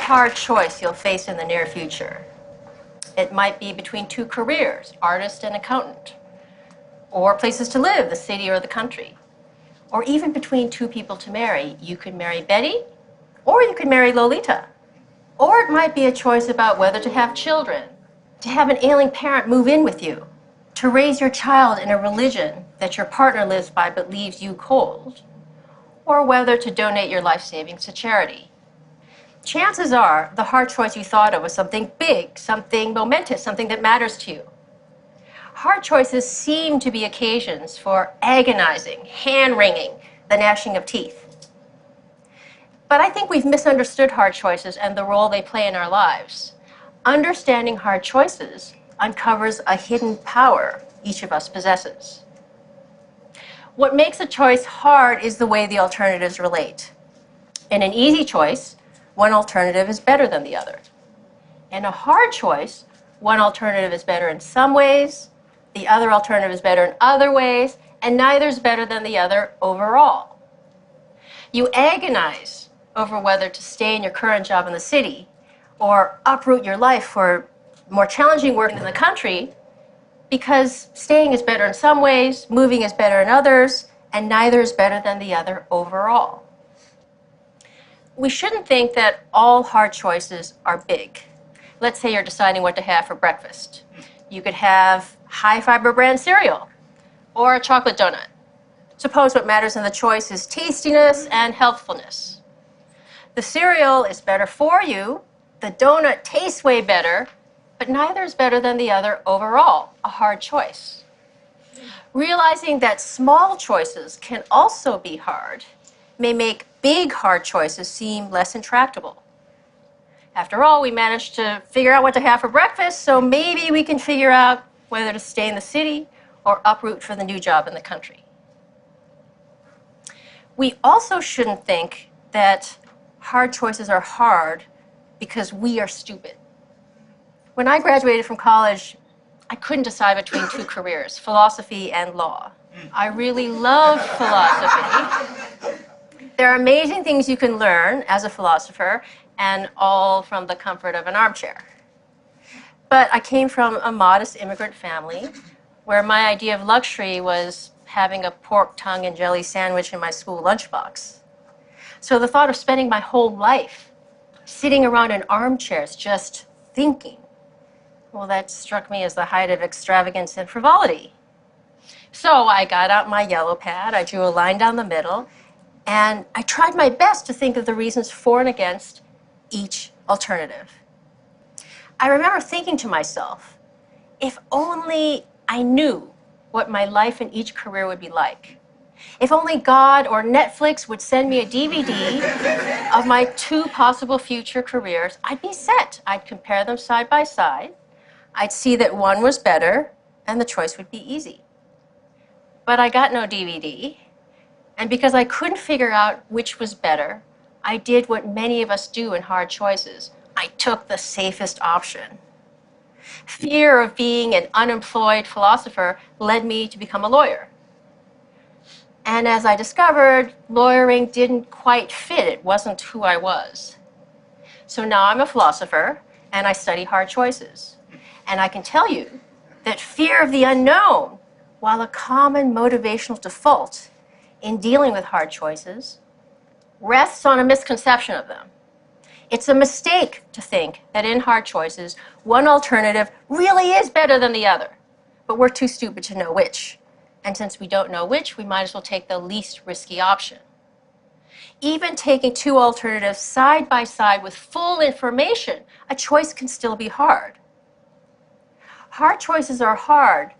hard choice you'll face in the near future. It might be between two careers, artist and accountant, or places to live, the city or the country, or even between two people to marry. You could marry Betty, or you could marry Lolita. Or it might be a choice about whether to have children, to have an ailing parent move in with you, to raise your child in a religion that your partner lives by but leaves you cold, or whether to donate your life savings to charity. Chances are the hard choice you thought of was something big, something momentous, something that matters to you. Hard choices seem to be occasions for agonizing, hand-wringing, the gnashing of teeth. But I think we've misunderstood hard choices and the role they play in our lives. Understanding hard choices uncovers a hidden power each of us possesses. What makes a choice hard is the way the alternatives relate. In an easy choice, one alternative is better than the other. In a hard choice, one alternative is better in some ways, the other alternative is better in other ways, and neither is better than the other overall. You agonize over whether to stay in your current job in the city or uproot your life for more challenging work in the country because staying is better in some ways, moving is better in others, and neither is better than the other overall. We shouldn't think that all hard choices are big. Let's say you're deciding what to have for breakfast. You could have high-fiber brand cereal or a chocolate donut. Suppose what matters in the choice is tastiness and healthfulness. The cereal is better for you, the donut tastes way better, but neither is better than the other overall, a hard choice. Realizing that small choices can also be hard may make big hard choices seem less intractable. After all, we managed to figure out what to have for breakfast, so maybe we can figure out whether to stay in the city or uproot for the new job in the country. We also shouldn't think that hard choices are hard because we are stupid. When I graduated from college, I couldn't decide between two careers, philosophy and law. I really love philosophy. There are amazing things you can learn as a philosopher, and all from the comfort of an armchair. But I came from a modest immigrant family where my idea of luxury was having a pork tongue and jelly sandwich in my school lunchbox. So the thought of spending my whole life sitting around in armchairs just thinking, well, that struck me as the height of extravagance and frivolity. So I got out my yellow pad, I drew a line down the middle, and I tried my best to think of the reasons for and against each alternative. I remember thinking to myself, if only I knew what my life in each career would be like. If only God or Netflix would send me a DVD of my two possible future careers, I'd be set. I'd compare them side by side. I'd see that one was better, and the choice would be easy. But I got no DVD. And because I couldn't figure out which was better, I did what many of us do in hard choices. I took the safest option. Fear of being an unemployed philosopher led me to become a lawyer. And as I discovered, lawyering didn't quite fit. It wasn't who I was. So now I'm a philosopher, and I study hard choices. And I can tell you that fear of the unknown, while a common motivational default in dealing with hard choices, rests on a misconception of them. It's a mistake to think that in hard choices, one alternative really is better than the other, but we're too stupid to know which. And since we don't know which, we might as well take the least risky option. Even taking two alternatives side by side with full information, a choice can still be hard. Hard choices are hard,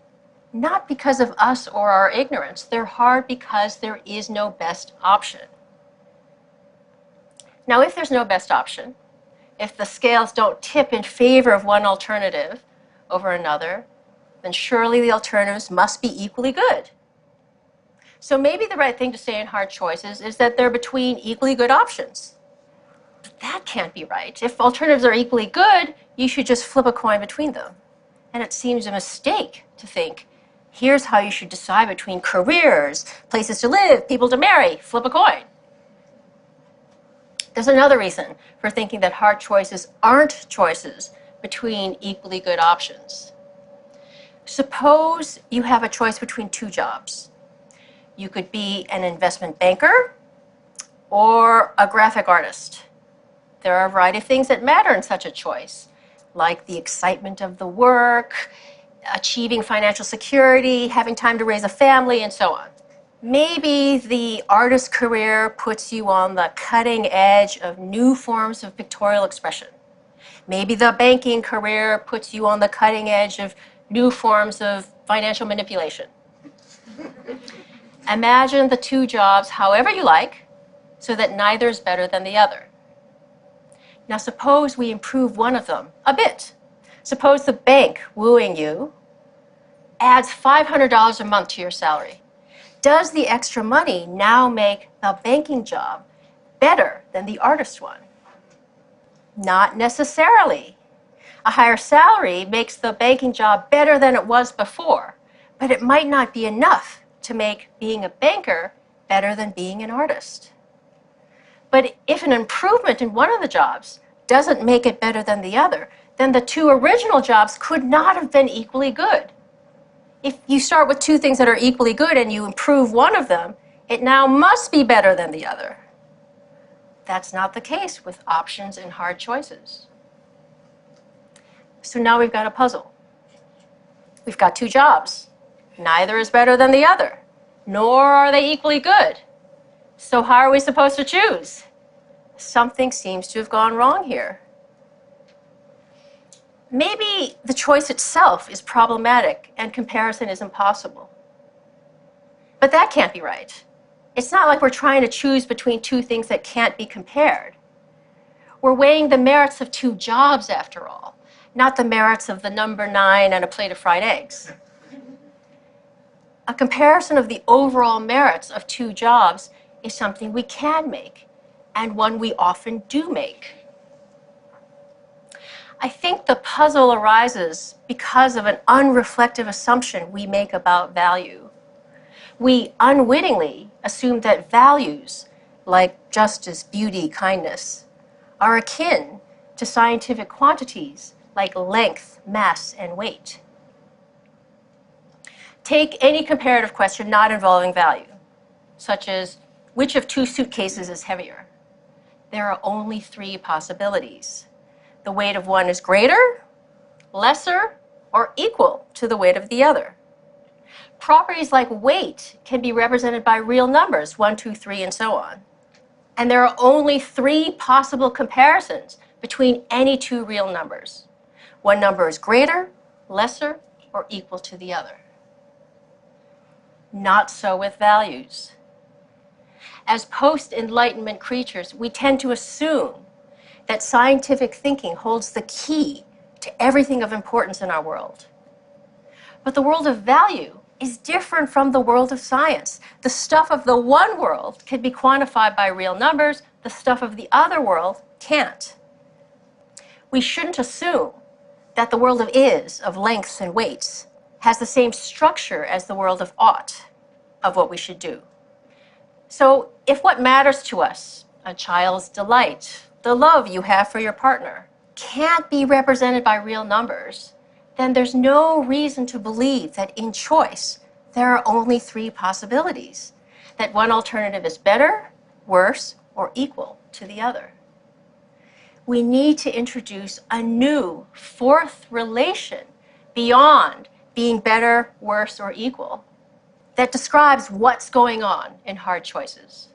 not because of us or our ignorance. They're hard because there is no best option. Now, if there's no best option, if the scales don't tip in favor of one alternative over another, then surely the alternatives must be equally good. So maybe the right thing to say in hard choices is that they're between equally good options. But that can't be right. If alternatives are equally good, you should just flip a coin between them. And it seems a mistake to think, here's how you should decide between careers, places to live, people to marry, flip a coin. There's another reason for thinking that hard choices aren't choices between equally good options. Suppose you have a choice between two jobs. You could be an investment banker or a graphic artist. There are a variety of things that matter in such a choice, like the excitement of the work, achieving financial security, having time to raise a family, and so on. Maybe the artist career puts you on the cutting edge of new forms of pictorial expression. Maybe the banking career puts you on the cutting edge of new forms of financial manipulation. Imagine the two jobs however you like, so that neither is better than the other. Now suppose we improve one of them a bit. Suppose the bank wooing you adds $500 a month to your salary. Does the extra money now make the banking job better than the artist one? Not necessarily. A higher salary makes the banking job better than it was before, but it might not be enough to make being a banker better than being an artist. But if an improvement in one of the jobs doesn't make it better than the other, then the two original jobs could not have been equally good. If you start with two things that are equally good and you improve one of them, it now must be better than the other. That's not the case with options and hard choices. So now we've got a puzzle. We've got two jobs. Neither is better than the other, nor are they equally good. So how are we supposed to choose? Something seems to have gone wrong here. Maybe the choice itself is problematic and comparison is impossible. But that can't be right. It's not like we're trying to choose between two things that can't be compared. We're weighing the merits of two jobs, after all, not the merits of the number 9 and a plate of fried eggs. A comparison of the overall merits of two jobs is something we can make, and one we often do make. I think the puzzle arises because of an unreflective assumption we make about value. We unwittingly assume that values, like justice, beauty, kindness, are akin to scientific quantities like length, mass, and weight. Take any comparative question not involving value, such as which of two suitcases is heavier? There are only 3 possibilities. The weight of one is greater, lesser, or equal to the weight of the other. Properties like weight can be represented by real numbers, 1, 2, 3, and so on. And there are only 3 possible comparisons between any 2 real numbers. One number is greater, lesser, or equal to the other. Not so with values. As post-Enlightenment creatures, we tend to assume that scientific thinking holds the key to everything of importance in our world. But the world of value is different from the world of science. The stuff of the one world can be quantified by real numbers, the stuff of the other world can't. We shouldn't assume that the world of is, of lengths and weights, has the same structure as the world of ought, of what we should do. So if what matters to us, a child's delight, the love you have for your partner, can't be represented by real numbers, then there's no reason to believe that in choice there are only 3 possibilities, that one alternative is better, worse, or equal to the other. We need to introduce a new 4th relation beyond being better, worse, or equal that describes what's going on in hard choices.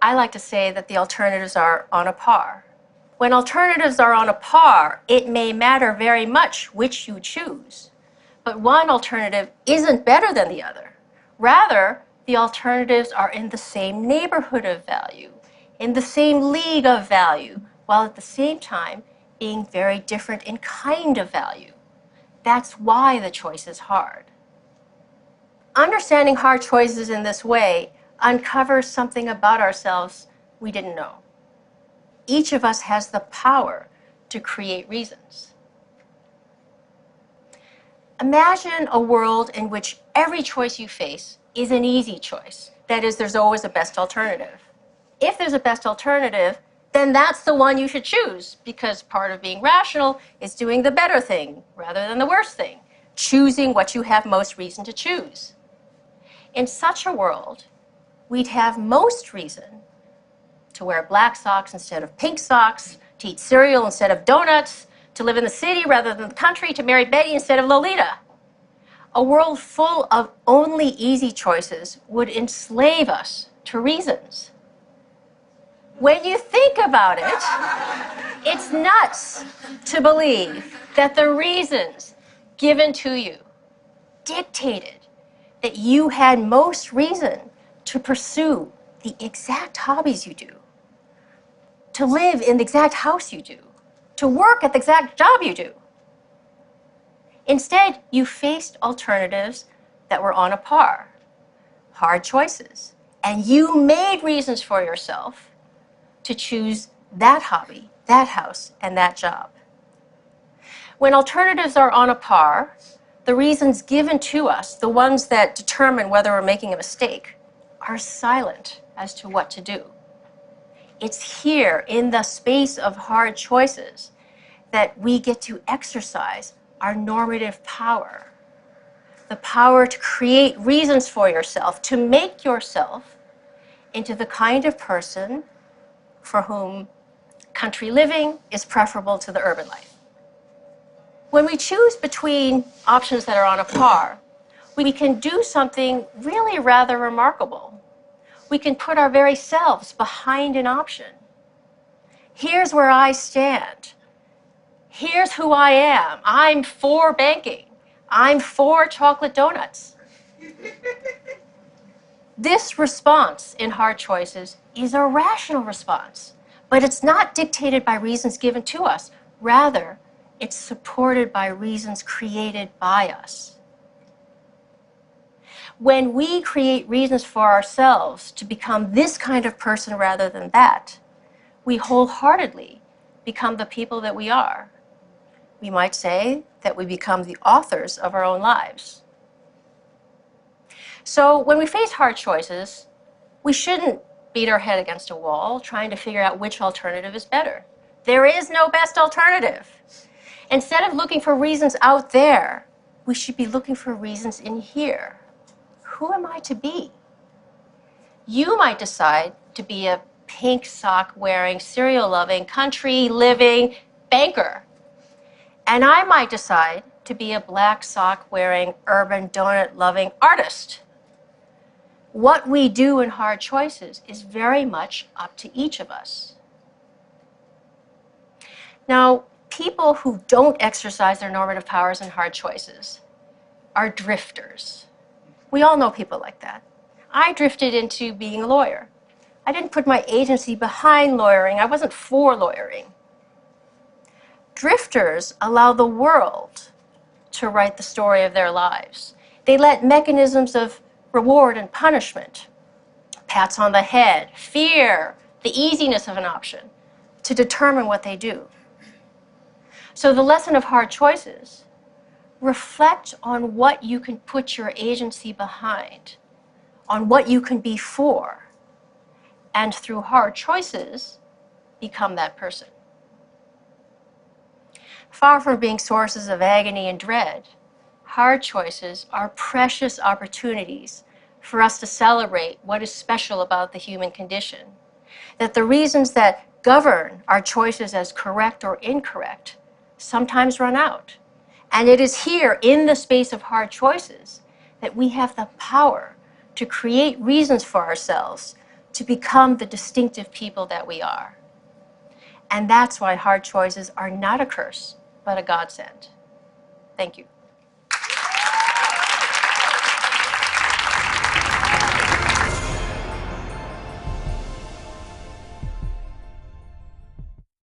I like to say that the alternatives are on a par. When alternatives are on a par, it may matter very much which you choose. But one alternative isn't better than the other. Rather, the alternatives are in the same neighborhood of value, in the same league of value, while at the same time being very different in kind of value. That's why the choice is hard. Understanding hard choices in this way uncovers something about ourselves we didn't know. Each of us has the power to create reasons. Imagine a world in which every choice you face is an easy choice. That is, there's always a best alternative. If there's a best alternative, then that's the one you should choose, because part of being rational is doing the better thing rather than the worse thing, choosing what you have most reason to choose. In such a world, we'd have most reason to wear black socks instead of pink socks, to eat cereal instead of donuts, to live in the city rather than the country, to marry Betty instead of Lolita. A world full of only easy choices would enslave us to reasons. When you think about it, it's nuts to believe that the reasons given to you dictated that you had most reason to pursue the exact hobbies you do, to live in the exact house you do, to work at the exact job you do. Instead, you faced alternatives that were on a par, hard choices, and you made reasons for yourself to choose that hobby, that house, and that job. When alternatives are on a par, the reasons given to us, the ones that determine whether we're making a mistake, are silent as to what to do. It's here in the space of hard choices that we get to exercise our normative power, the power to create reasons for yourself, to make yourself into the kind of person for whom country living is preferable to the urban life. When we choose between options that are on a par, we can do something really rather remarkable. We can put our very selves behind an option. Here's where I stand. Here's who I am. I'm for banking. I'm for chocolate donuts. This response in hard choices is a rational response, but it's not dictated by reasons given to us. Rather, it's supported by reasons created by us. When we create reasons for ourselves to become this kind of person rather than that, we wholeheartedly become the people that we are. We might say that we become the authors of our own lives. So when we face hard choices, we shouldn't beat our head against a wall trying to figure out which alternative is better. There is no best alternative. Instead of looking for reasons out there, we should be looking for reasons in here. Who am I to be? You might decide to be a pink sock wearing, cereal loving, country living banker. And I might decide to be a black sock wearing, urban donut loving artist. What we do in hard choices is very much up to each of us. Now, people who don't exercise their normative powers in hard choices are drifters. We all know people like that. I drifted into being a lawyer. I didn't put my agency behind lawyering. I wasn't for lawyering. Drifters allow the world to write the story of their lives. They let mechanisms of reward and punishment, pats on the head, fear, the easiness of an option, to determine what they do. So the lesson of hard choices: reflect on what you can put your agency behind, on what you can be for, and through hard choices, become that person. Far from being sources of agony and dread, hard choices are precious opportunities for us to celebrate what is special about the human condition. That the reasons that govern our choices as correct or incorrect sometimes run out. And it is here, in the space of hard choices, that we have the power to create reasons for ourselves to become the distinctive people that we are. And that's why hard choices are not a curse, but a godsend. Thank you.